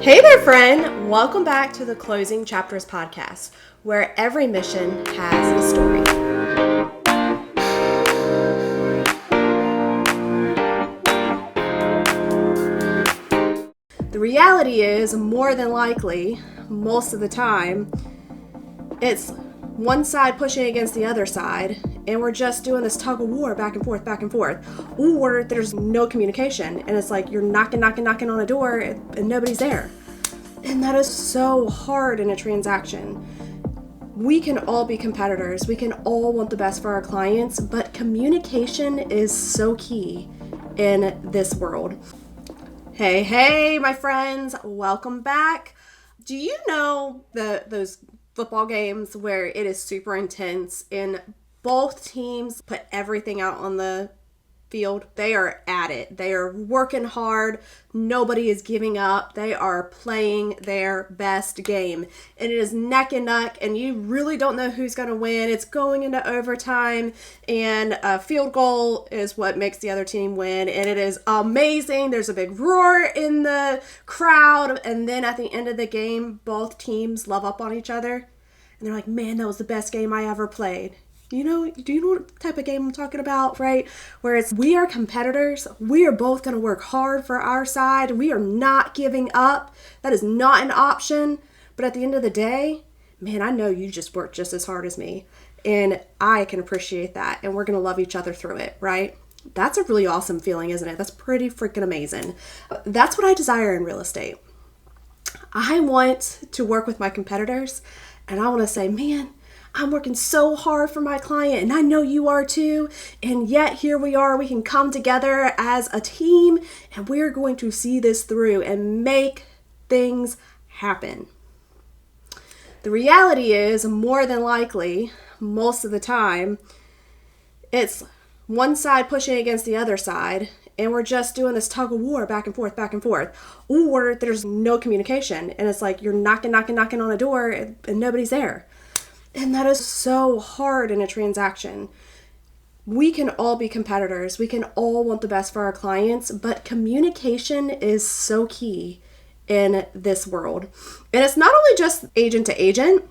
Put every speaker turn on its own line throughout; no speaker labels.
Hey there, friend! Welcome back to the Closing Chapters podcast, where every mission has a story. The reality is, more than likely, most of the time, it's one side pushing against the other side, and we're just doing this tug of war back and forth, or there's no communication, and it's like you're knocking on a door and nobody's there. And that is so hard in a transaction. We can all be competitors. We can all want the best for our clients, but communication is so key in this world. Hey, my friends, welcome back. Do you know those football games where it is super intense and both teams put everything out on the field? They are at it. They are working hard. Nobody is giving up. They are playing their best game. And it is neck and neck, and you really don't know who's going to win. It's going into overtime, and a field goal is what makes the other team win. And it is amazing. There's a big roar in the crowd. And then at the end of the game, both teams love up on each other. And they're like, man, that was the best game I ever played. Do you know what type of game I'm talking about, right? Where it's we are competitors. We are both going to work hard for our side. We are not giving up. That is not an option. But at the end of the day, man, I know you just worked just as hard as me. And I can appreciate that. And we're going to love each other through it, right? That's a really awesome feeling, isn't it? That's pretty freaking amazing. That's what I desire in real estate. I want to work with my competitors. And I want to say, man, I'm working so hard for my client, and I know you are too, and yet here we are. We can come together as a team, and we're going to see this through and make things happen. The reality is, more than likely, most of the time, it's one side pushing against the other side, and we're just doing this tug of war back and forth, or there's no communication, and it's like you're knocking on a door and nobody's there. And that is so hard in a transaction. We can all be competitors. We can all want the best for our clients, but communication is so key in this world. And it's not only just agent to agent,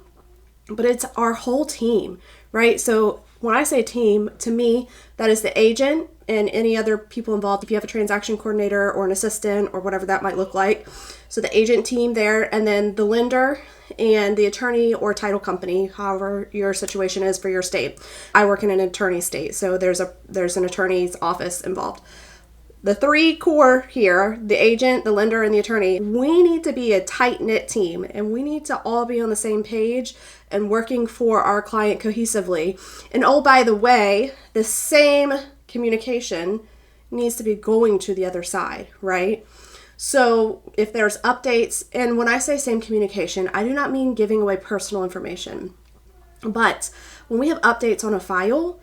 but it's our whole team, right? So when I say team, to me, that is the agent and any other people involved. If you have a transaction coordinator or an assistant or whatever that might look like. So the agent team there, and then the lender and the attorney or title company, however your situation is for your state. I work in an attorney state, so there's an attorney's office involved. The three core here, the agent, the lender, and the attorney, we need to be a tight-knit team, and we need to all be on the same page and working for our client cohesively. And oh, by the way, the same communication needs to be going to the other side, right? So if there's updates, and when I say same communication, I do not mean giving away personal information. But when we have updates on a file,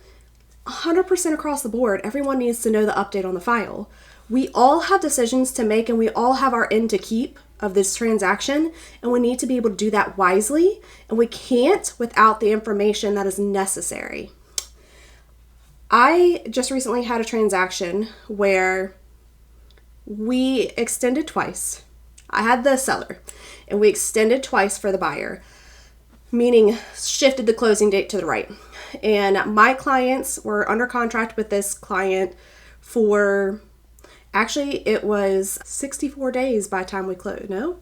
100% across the board, everyone needs to know the update on the file. We all have decisions to make, and we all have our end to keep of this transaction, and we need to be able to do that wisely, and we can't without the information that is necessary. I just recently had a transaction where we extended twice. I had the seller, and we extended twice for the buyer, meaning shifted the closing date to the right. And my clients were under contract with this client for, actually, it was 64 days by the time we closed. No?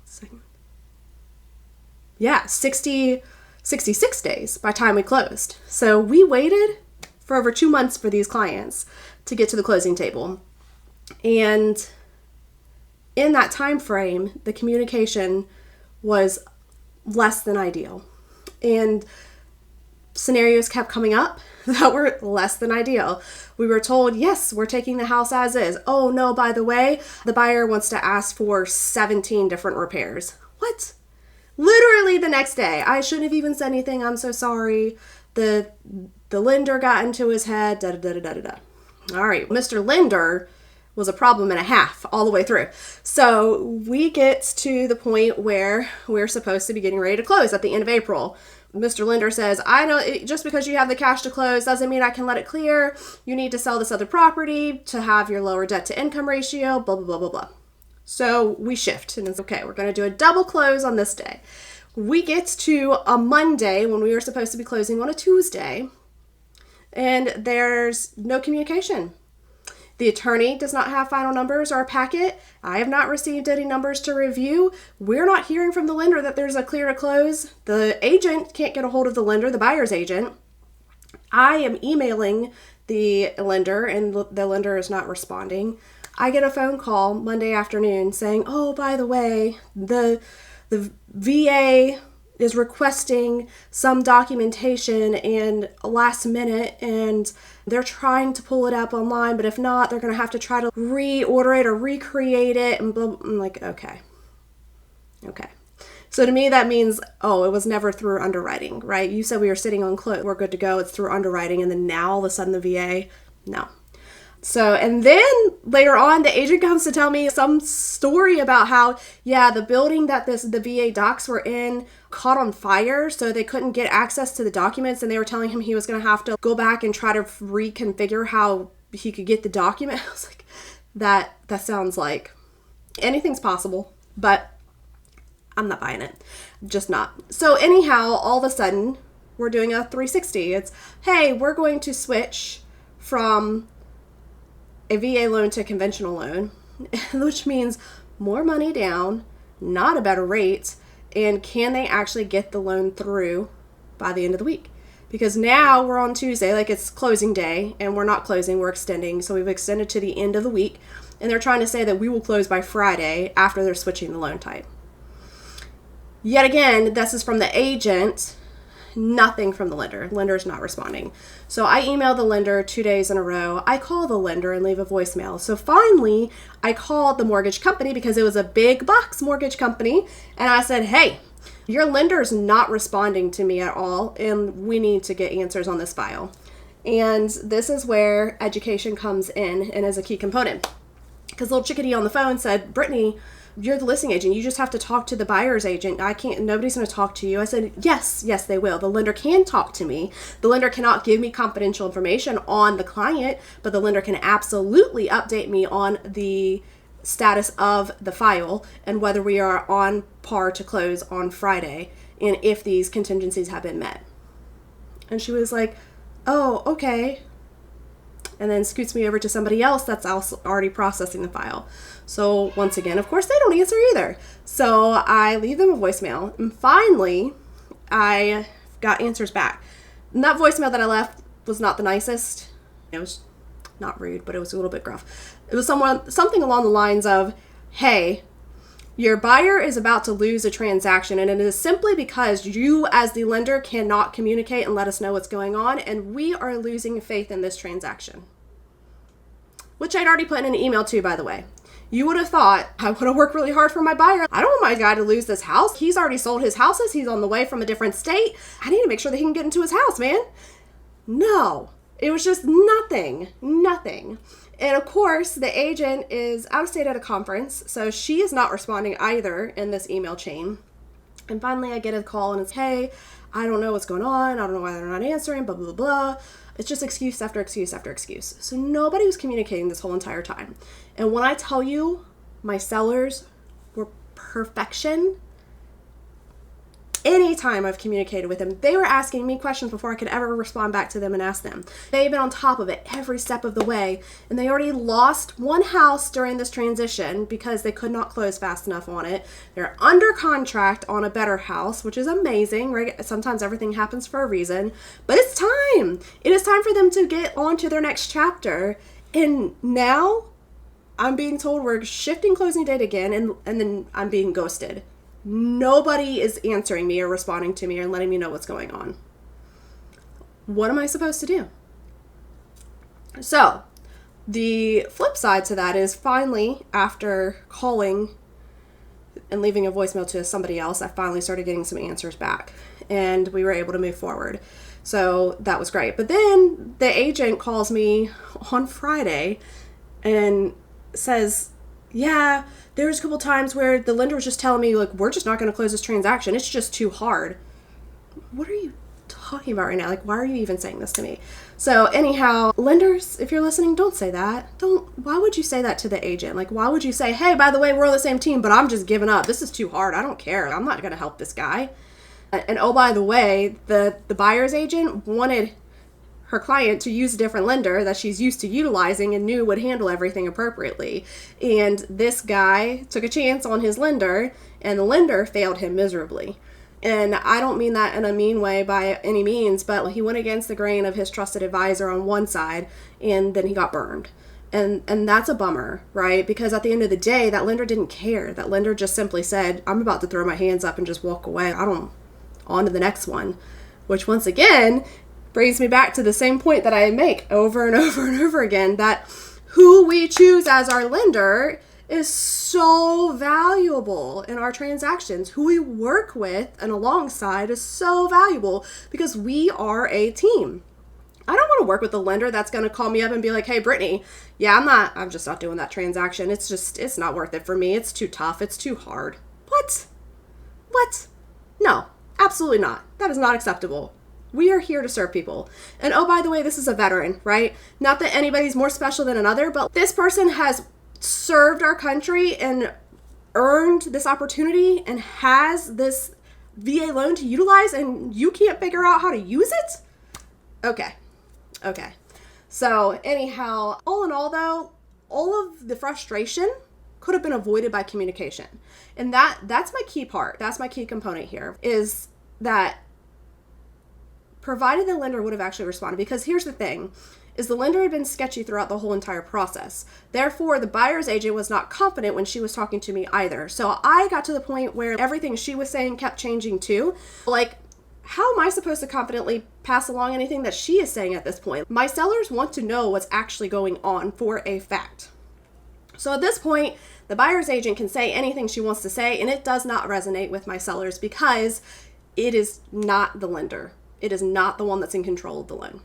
66 days by the time we closed. So we waited for over 2 months for these clients to get to the closing table. And in that time frame, the communication was less than ideal. And scenarios kept coming up that were less than ideal. We were told, yes, we're taking the house as is. Oh no, by the way, the buyer wants to ask for 17 different repairs. What? Literally the next day. I shouldn't have even said anything. I'm so sorry. The lender got into his head. Da-da-da-da-da-da. All right, Mr. Lender was a problem and a half all the way through. So we get to the point where we're supposed to be getting ready to close at the end of April. Mr. Lender says, I know just because you have the cash to close doesn't mean I can let it clear. You need to sell this other property to have your lower debt to income ratio, blah, blah, blah, blah, blah. So we shift and it's okay. We're going to do a double close on this day. We get to a Monday when we were supposed to be closing on a Tuesday, and there's no communication. The attorney does not have final numbers or a packet. I have not received any numbers to review. We're not hearing from the lender that there's a clear to close. The agent can't get a hold of the lender, the buyer's agent. I am emailing the lender and the lender is not responding. I get a phone call Monday afternoon saying, oh, by the way, the VA is requesting some documentation and last minute, and they're trying to pull it up online, but if not, they're going to have to try to reorder it or recreate it. And blah, blah. I'm like, okay. So to me, that means, oh, it was never through underwriting, right? You said we were sitting on close, we're good to go, it's through underwriting, and then now all of a sudden the VA, no. So, and then later on, the agent comes to tell me some story about how, yeah, the building that the VA docs were in caught on fire, so they couldn't get access to the documents, and they were telling him he was going to have to go back and try to reconfigure how he could get the document. I was like, that sounds like anything's possible, but I'm not buying it. Just not. So anyhow, all of a sudden, we're doing a 360. It's, hey, we're going to switch from a VA loan to a conventional loan, which means more money down, not a better rate, and can they actually get the loan through by the end of the week? Because now we're on Tuesday, like it's closing day, and we're not closing, we're extending. So we've extended to the end of the week, and they're trying to say that we will close by Friday after they're switching the loan type. Yet again, this is from the agent, nothing from the lender. Lender's not responding. So I emailed the lender 2 days in a row. I call the lender and leave a voicemail. So finally, I called the mortgage company because it was a big box mortgage company. And I said, hey, your lender's not responding to me at all, and we need to get answers on this file. And this is where education comes in and is a key component. Because little chickadee on the phone said, Brittany, you're the listing agent. You just have to talk to the buyer's agent. Nobody's going to talk to you. I said, yes, they will. The lender can talk to me. The lender cannot give me confidential information on the client, but the lender can absolutely update me on the status of the file and whether we are on par to close on Friday and if these contingencies have been met. And she was like, oh, okay. And then scoots me over to somebody else that's also already processing the file. So once again, of course, they don't answer either. So I leave them a voicemail. And finally, I got answers back. And that voicemail that I left was not the nicest. It was not rude, but it was a little bit gruff. It was something along the lines of, hey, your buyer is about to lose a transaction, and it is simply because you as the lender cannot communicate and let us know what's going on, and we are losing faith in this transaction. Which I'd already put in an email too, by the way. You would have thought, I want to work really hard for my buyer. I don't want my guy to lose this house. He's already sold his houses. He's on the way from a different state. I need to make sure that he can get into his house, man. No, it was just nothing. And of course, the agent is out of state at a conference, so she is not responding either in this email chain. And finally, I get a call and it's, hey, I don't know what's going on. I don't know why they're not answering, blah, blah, blah. It's just excuse after excuse after excuse. So nobody was communicating this whole entire time. And when I tell you my sellers were perfection, anytime I've communicated with them, they were asking me questions before I could ever respond back to them and ask them. They've been on top of it every step of the way, and they already lost one house during this transition because they could not close fast enough on it. They're under contract on a better house, which is amazing, right? Sometimes everything happens for a reason, but it's time. It is time for them to get on to their next chapter. And now I'm being told we're shifting closing date again, and then I'm being ghosted. Nobody is answering me or responding to me or letting me know what's going on. What am I supposed to do? So, the flip side to that is finally, after calling and leaving a voicemail to somebody else, I finally started getting some answers back and we were able to move forward. So that was great. But then the agent calls me on Friday and says, yeah, there was a couple times where the lender was just telling me, like, we're just not going to close this transaction. It's just too hard. What are you talking about right now? Like, why are you even saying this to me? So anyhow, lenders, if you're listening, don't say that. Why would you say that to the agent? Like, why would you say, hey, by the way, we're on the same team, but I'm just giving up. This is too hard. I don't care. I'm not going to help this guy. And oh, by the way, the buyer's agent wanted her client to use a different lender that she's used to utilizing and knew would handle everything appropriately. And this guy took a chance on his lender, and the lender failed him miserably. And I don't mean that in a mean way by any means, but he went against the grain of his trusted advisor on one side, and then he got burned. And that's a bummer, right? Because at the end of the day, that lender didn't care. That lender just simply said, I'm about to throw my hands up and just walk away. On to the next one, which once again brings me back to the same point that I make over and over and over again, that who we choose as our lender is so valuable in our transactions. Who we work with and alongside is so valuable because we are a team. I don't want to work with a lender that's going to call me up and be like, hey, Brittany, yeah, I'm just not doing that transaction. It's not worth it for me. It's too tough. It's too hard. What? No, absolutely not. That is not acceptable. We are here to serve people. And oh, by the way, this is a veteran, right? Not that anybody's more special than another, but this person has served our country and earned this opportunity and has this VA loan to utilize, and you can't figure out how to use it? Okay. So anyhow, all in all though, all of the frustration could have been avoided by communication. And that's my key part. That's my key component here, is that provided the lender would have actually responded, because here's the thing, is the lender had been sketchy throughout the whole entire process. Therefore, the buyer's agent was not confident when she was talking to me either. So I got to the point where everything she was saying kept changing too. Like, how am I supposed to confidently pass along anything that she is saying at this point? My sellers want to know what's actually going on for a fact. So at this point, the buyer's agent can say anything she wants to say, and it does not resonate with my sellers because it is not the lender. It is not the one that's in control of the loan.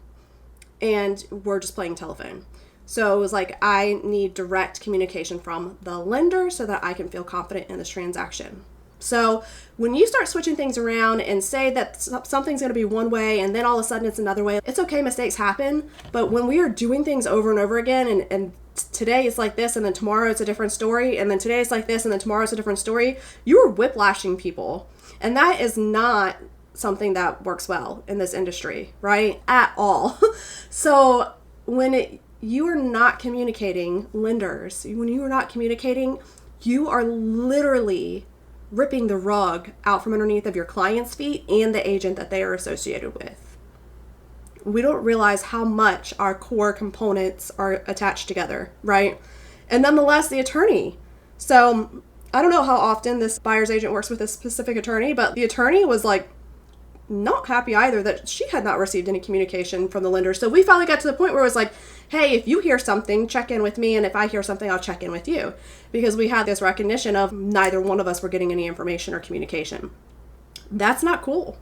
And we're just playing telephone. So it was like, I need direct communication from the lender so that I can feel confident in this transaction. So when you start switching things around and say that something's going to be one way and then all of a sudden it's another way, it's okay, mistakes happen. But when we are doing things over and over again, and today it's like this and then tomorrow it's a different story, and then today it's like this and then tomorrow it's a different story, you are whiplashing people. And that is not something that works well in this industry, right? At all. So when you are not communicating, lenders, when you are not communicating, you are literally ripping the rug out from underneath of your client's feet and the agent that they are associated with. We don't realize how much our core components are attached together, right? And nonetheless, the attorney. So I don't know how often this buyer's agent works with a specific attorney, but the attorney was like, not happy either that she had not received any communication from the lender. So we finally got to the point where it was like, hey, if you hear something, check in with me. And if I hear something, I'll check in with you. Because we had this recognition of neither one of us were getting any information or communication. That's not cool,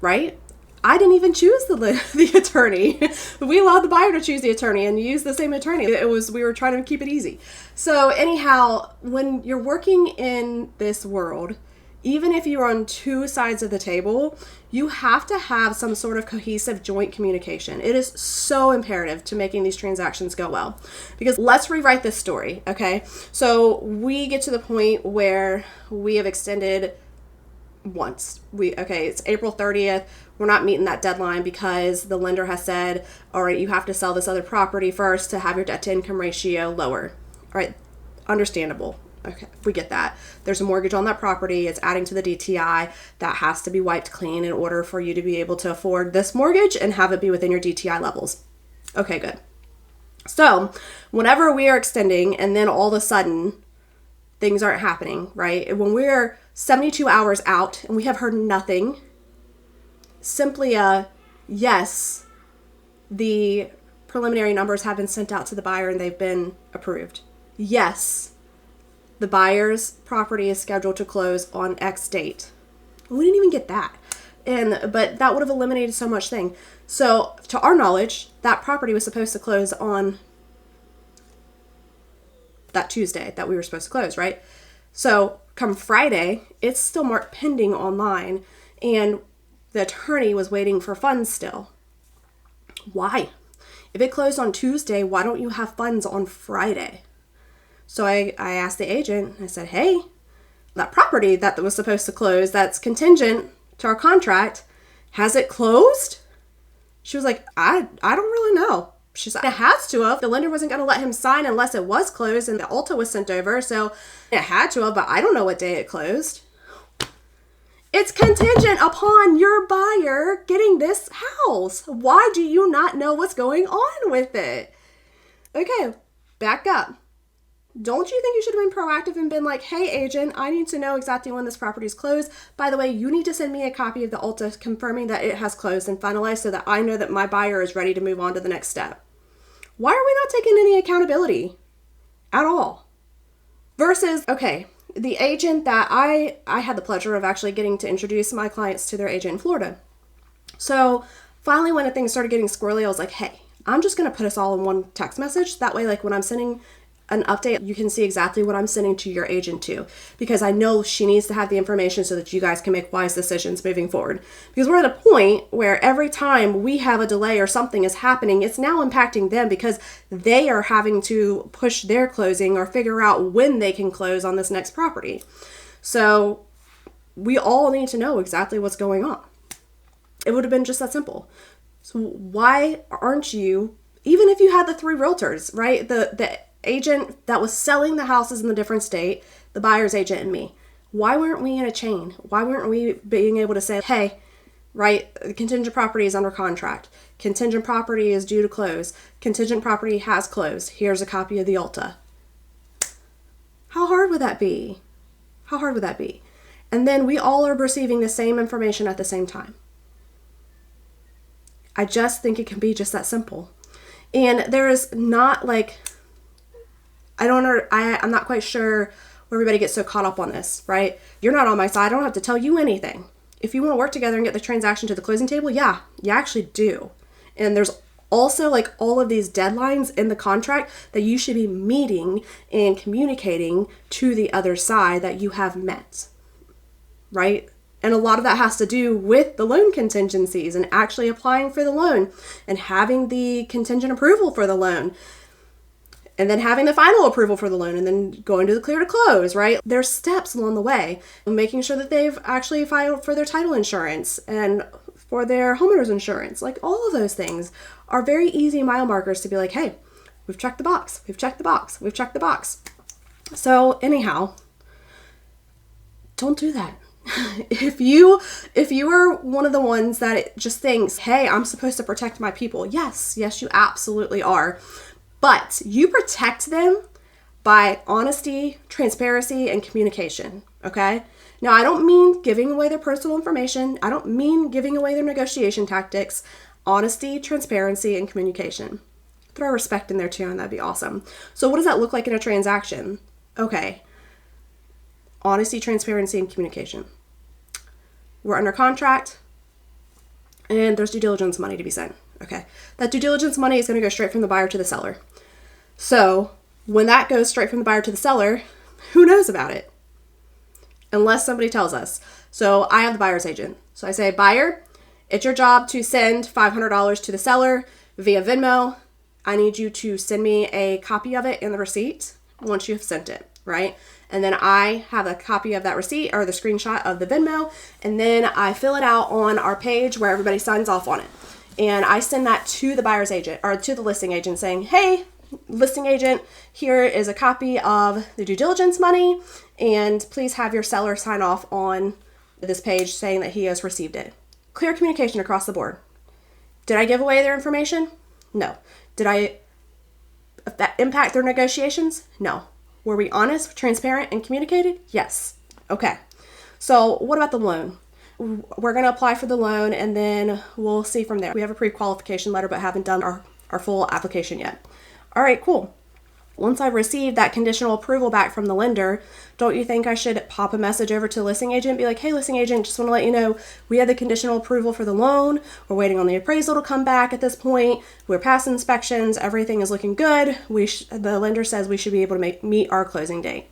right? I didn't even choose the attorney. We allowed the buyer to choose the attorney and use the same attorney. We were trying to keep it easy. So anyhow, when you're working in this world, even if you're on two sides of the table, you have to have some sort of cohesive joint communication. It is so imperative to making these transactions go well. Because let's rewrite this story, okay? So we get to the point where we have extended once. It's April 30th. We're not meeting that deadline because the lender has said, all right, you have to sell this other property first to have your debt to income ratio lower. All right, understandable. Okay, we get that. There's a mortgage on that property. It's adding to the DTI. That has to be wiped clean in order for you to be able to afford this mortgage and have it be within your DTI levels. Okay, good. So whenever we are extending and then all of a sudden things aren't happening, right? When we're 72 hours out and we have heard nothing, simply yes, the preliminary numbers have been sent out to the buyer and they've been approved. Yes, the buyer's property is scheduled to close on X date. We didn't even get that. But that would have eliminated so much thing. So to our knowledge, that property was supposed to close on that Tuesday that we were supposed to close, right? So come Friday, it's still marked pending online. And the attorney was waiting for funds still. Why? If it closed on Tuesday, why don't you have funds on Friday? So I asked the agent, I said, hey, that property that was supposed to close, that's contingent to our contract, has it closed? She was like, I don't really know. She said, it has to have. The lender wasn't going to let him sign unless it was closed and the Ulta was sent over. So it had to have, but I don't know what day it closed. It's contingent upon your buyer getting this house. Why do you not know what's going on with it? Okay, back up. Don't you think you should have been proactive and been like, hey, agent, I need to know exactly when this property is closed. By the way, you need to send me a copy of the Ulta confirming that it has closed and finalized so that I know that my buyer is ready to move on to the next step. Why are we not taking any accountability at all? Versus, okay, the agent that I had the pleasure of actually getting to introduce my clients to their agent in Florida. So finally, when things started getting squirrely, I was like, hey, I'm just going to put us all in one text message. That way, like when I'm sending an update, you can see exactly what I'm sending to your agent too, because I know she needs to have the information so that you guys can make wise decisions moving forward. Because we're at a point where every time we have a delay or something is happening, it's now impacting them because they are having to push their closing or figure out when they can close on this next property. So we all need to know exactly what's going on. It would have been just that simple. So why aren't you, even if you had the 3 realtors, right? The agent that was selling the houses in the different state, the buyer's agent, and me. Why weren't we in a chain? Why weren't we being able to say, hey, right, contingent property is under contract. Contingent property is due to close. Contingent property has closed. Here's a copy of the Ulta. How hard would that be? How hard would that be? And then we all are receiving the same information at the same time. I just think it can be just that simple. And there is not like, I'm not quite sure where everybody gets so caught up on this, right? You're not on my side. I don't have to tell you anything. If you want to work together and get the transaction to the closing table, yeah, you actually do. And there's also like all of these deadlines in the contract that you should be meeting and communicating to the other side that you have met, right? And a lot of that has to do with the loan contingencies and actually applying for the loan and having the contingent approval for the loan. And then having the final approval for the loan and then going to the clear to close, right? There's steps along the way. Making sure that they've actually filed for their title insurance and for their homeowner's insurance. Like all of those things are very easy mile markers to be like, hey, we've checked the box, we've checked the box, we've checked the box. So anyhow, don't do that. If you are one of the ones that just thinks, hey, I'm supposed to protect my people. Yes, you absolutely are. But you protect them by honesty, transparency, and communication, okay? Now, I don't mean giving away their personal information. I don't mean giving away their negotiation tactics. Honesty, transparency, and communication. Throw respect in there too, and that'd be awesome. So what does that look like in a transaction? Okay. Honesty, transparency, and communication. We're under contract, and there's due diligence money to be sent. Okay, that due diligence money is going to go straight from the buyer to the seller. So when that goes straight from the buyer to the seller, who knows about it? Unless somebody tells us. So I have the buyer's agent. So I say, buyer, it's your job to send $500 to the seller via Venmo. I need you to send me a copy of it and the receipt once you have sent it, right? And then I have a copy of that receipt or the screenshot of the Venmo, and then I fill it out on our page where everybody signs off on it. And I send that to the buyer's agent or to the listing agent saying, hey, listing agent, here is a copy of the due diligence money, and please have your seller sign off on this page saying that he has received it. Clear communication across the board. Did I give away their information? No. Did I impact their negotiations? No. Were we honest, transparent, and communicated? Yes. Okay. So what about the loan? We're going to apply for the loan and then we'll see from there. We have a pre-qualification letter but haven't done our full application yet. All right, cool. Once I've received that conditional approval back from the lender, don't you think I should pop a message over to the listing agent and be like, hey, listing agent, just want to let you know we have the conditional approval for the loan. We're waiting on the appraisal to come back at this point. We're past inspections. Everything is looking good. The lender says we should be able to meet our closing date.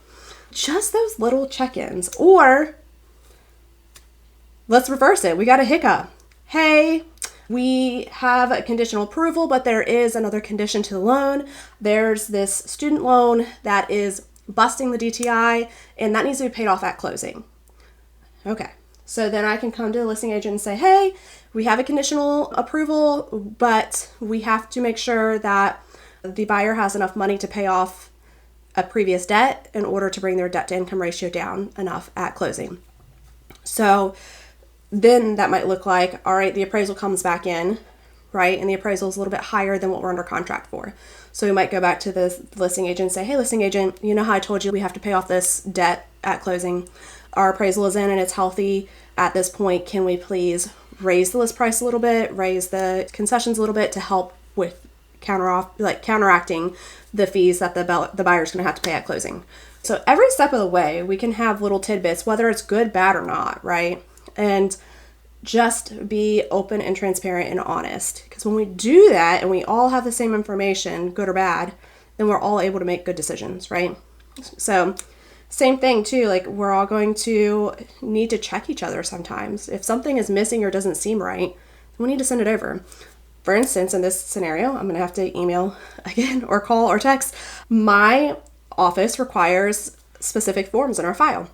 Just those little check-ins. Or let's reverse it. We got a hiccup. Hey, we have a conditional approval, but there is another condition to the loan. There's this student loan that is busting the DTI, and that needs to be paid off at closing. Okay, so then I can come to the listing agent and say, hey, we have a conditional approval, but we have to make sure that the buyer has enough money to pay off a previous debt in order to bring their debt to income ratio down enough at closing. So then that might look like, all right, the appraisal comes back in, right? And the appraisal is a little bit higher than what we're under contract for. So we might go back to the listing agent and say, hey, listing agent, you know how I told you we have to pay off this debt at closing? Our appraisal is in and it's healthy at this point. Can we please raise the list price a little bit, raise the concessions a little bit to help with counteracting the fees that the buyer's going to have to pay at closing? So every step of the way, we can have little tidbits, whether it's good, bad, or not, right? And just be open and transparent and honest. Because when we do that and we all have the same information, good or bad, then we're all able to make good decisions, right? So same thing too, like we're all going to need to check each other sometimes. If something is missing or doesn't seem right, we need to send it over. For instance, in this scenario, I'm going to have to email again or call or text. My office requires specific forms in our file.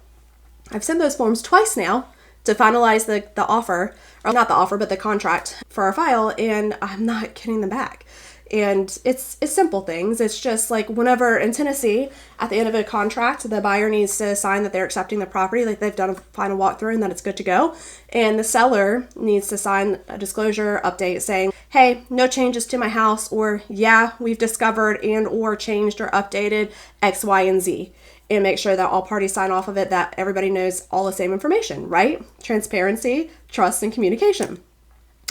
I've sent those forms twice now to finalize the offer, or not the offer, but the contract for our file, and I'm not getting them back. And it's simple things. It's just like whenever in Tennessee, at the end of a contract, the buyer needs to sign that they're accepting the property, like they've done a final walkthrough and that it's good to go. And the seller needs to sign a disclosure update saying, hey, no changes to my house, or yeah, we've discovered and or changed or updated X, Y, and Z. And make sure that all parties sign off of it, that everybody knows all the same information, right? Transparency, trust, and communication.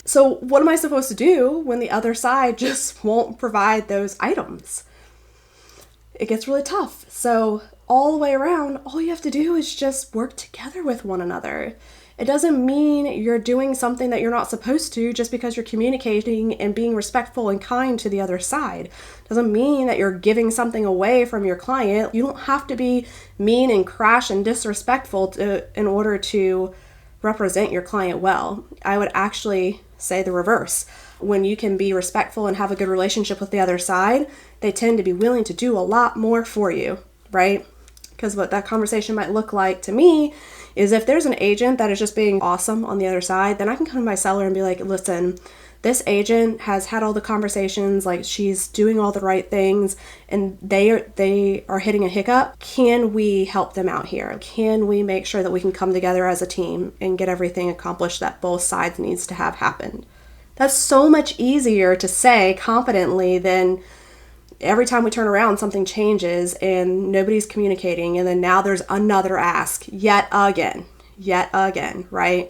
So what am I supposed to do when the other side just won't provide those items? It gets really tough. So all the way around, all you have to do is just work together with one another. It doesn't mean you're doing something that you're not supposed to just because you're communicating and being respectful and kind to the other side. It doesn't mean that you're giving something away from your client. You don't have to be mean and crash and disrespectful in order to represent your client well. I would actually say the reverse. When you can be respectful and have a good relationship with the other side, they tend to be willing to do a lot more for you, right? Because what that conversation might look like to me is if there's an agent that is just being awesome on the other side, then I can come to my seller and be like, listen, this agent has had all the conversations, like she's doing all the right things, and they are hitting a hiccup. Can we help them out here? Can we make sure that we can come together as a team and get everything accomplished that both sides needs to have happen? That's so much easier to say confidently than every time we turn around, something changes and nobody's communicating, and then now there's another ask yet again, right?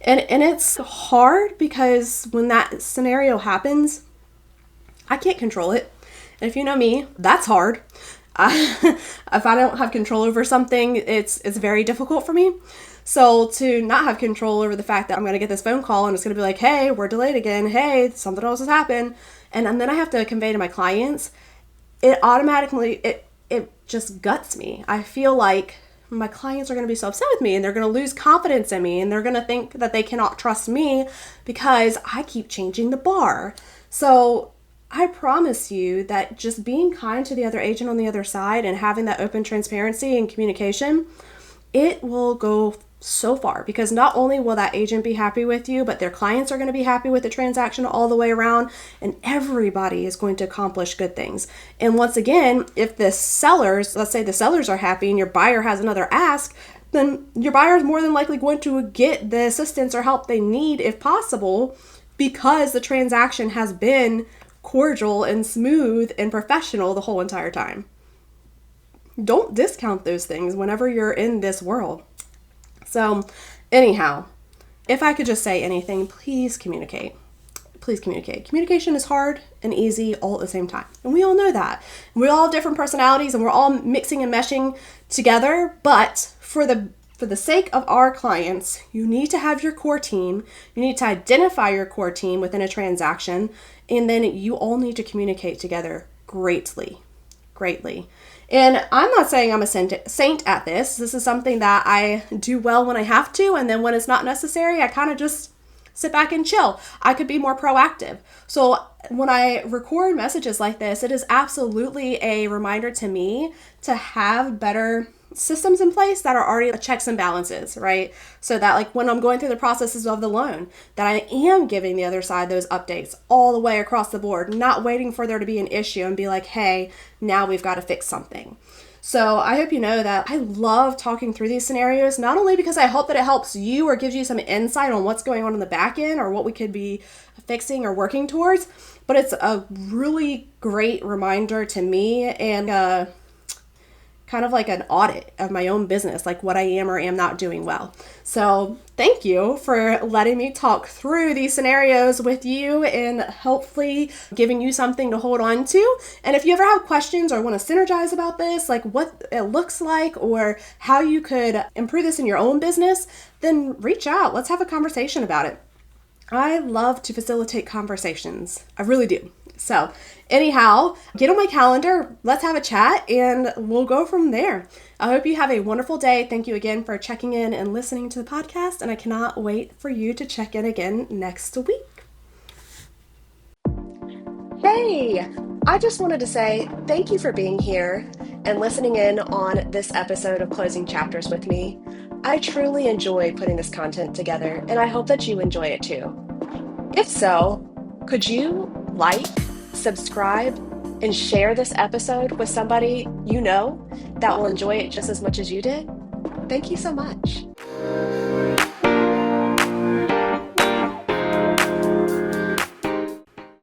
And it's hard because when that scenario happens, I can't control it. And if you know me, that's hard. If I don't have control over something, it's very difficult for me. So to not have control over the fact that I'm going to get this phone call and it's going to be like, hey, we're delayed again. Hey, something else has happened. And then I have to convey to my clients, it automatically, it just guts me. I feel like my clients are going to be so upset with me and they're going to lose confidence in me and they're going to think that they cannot trust me because I keep changing the bar. So I promise you that just being kind to the other agent on the other side and having that open transparency and communication, it will go so far, because not only will that agent be happy with you, but their clients are going to be happy with the transaction all the way around, and everybody is going to accomplish good things. And once again, if the sellers, let's say the sellers are happy and your buyer has another ask, then your buyer is more than likely going to get the assistance or help they need if possible, because the transaction has been cordial and smooth and professional the whole entire time. Don't discount those things whenever you're in this world. So anyhow, if I could just say anything, please communicate. Please communicate. Communication is hard and easy all at the same time. And we all know that. We all have different personalities and we're all mixing and meshing together. But for the sake of our clients, you need to have your core team. You need to identify your core team within a transaction. And then you all need to communicate together greatly. And I'm not saying I'm a saint at this. This is something that I do well when I have to, and then when it's not necessary, I kind of just sit back and chill. I could be more proactive. So when I record messages like this, it is absolutely a reminder to me to have better systems in place that are already checks and balances, right? So that like when I'm going through the processes of the loan, that I am giving the other side those updates all the way across the board, not waiting for there to be an issue and be like, hey, now we've got to fix something. So I hope you know that I love talking through these scenarios, not only because I hope that it helps you or gives you some insight on what's going on in the back end or what we could be fixing or working towards, but it's a really great reminder to me and kind of like an audit of my own business, like what I am or am not doing well. So thank you for letting me talk through these scenarios with you and hopefully giving you something to hold on to. And if you ever have questions or want to synergize about this, like what it looks like or how you could improve this in your own business, then reach out. Let's have a conversation about it. I love to facilitate conversations. I really do. So anyhow, get on my calendar, let's have a chat, and we'll go from there. I hope you have a wonderful day. Thank you again for checking in and listening to the podcast, and I cannot wait for you to check in again next week. Hey, I just wanted to say thank you for being here and listening in on this episode of Closing Chapters with me. I truly enjoy putting this content together, and I hope that you enjoy it too. If so, could you like, subscribe, and share this episode with somebody you know that will enjoy it just as much as you did? Thank you so much.